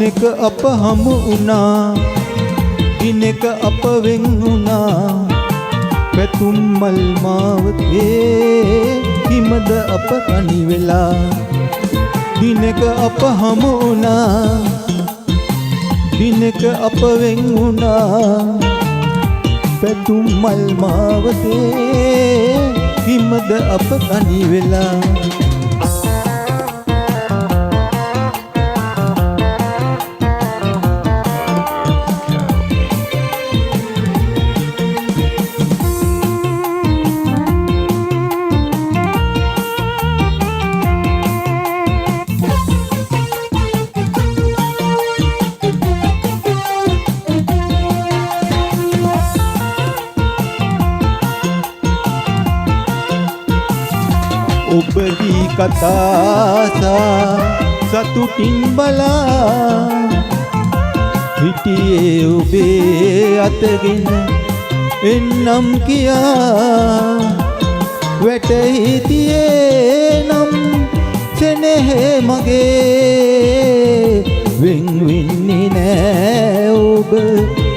දිනක අප හමු වුණා, දිනක අප වෙන් වුණා. පැතුම් මල් මාවතේ හිමද අප තනි වෙලා. දිනක අප හමු වුණා, දිනක අප වෙන් වුණා. පැතුම් මල් මාවතේ හිමද අප තනි වෙලා. ඔබදී කතාසා සතුටින් බලා හිටියේ ඔබේ අතගෙන එන්නම් කියා. වැටහිතියේ නම් සෙනෙහෙ මගේ වෙන් වෙන්නේ නෑ ඔබ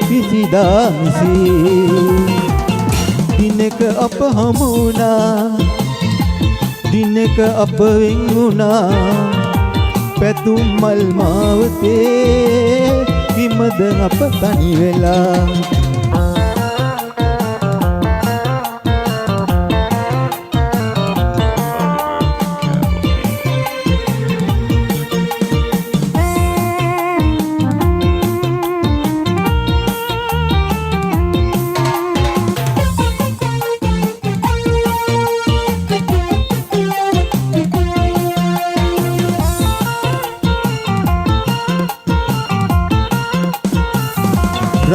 කිසිදා මෙසේ. දිනක අප හමු වුණා, දිනක අප වෙන් වුණා. පැතුම් මල් මාවතේ හිමද අප තනි වෙලා.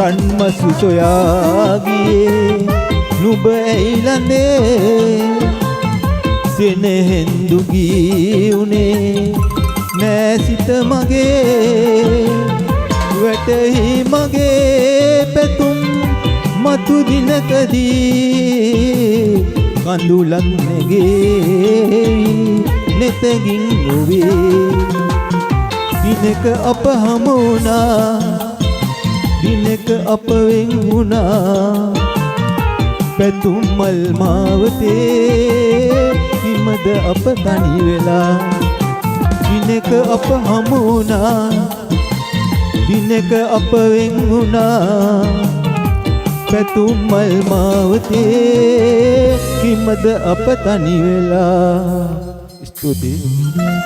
රන්මසු සොයා ගියේ නුඹ ඇයිලඳේ. සෙනෙහෙන් දුගී උනේ නෑ සිත මගේ. වැටහි මගේ පැතුම් මතු දිනකදී. කඳුලක් නැගේ නෙතකින් නොවේ. දිනක අප හමු වුණා, දිනක අප වෙන් වුණා. පැතුම් මල් මාවතේ හිමද අප තනි වෙලා. දිනක අප හමු වුණා, දිනක අප වෙන් වුණා. පැතුම් මල් මාවතේ හිමද අප තනි වෙලා. ස්තුතියි.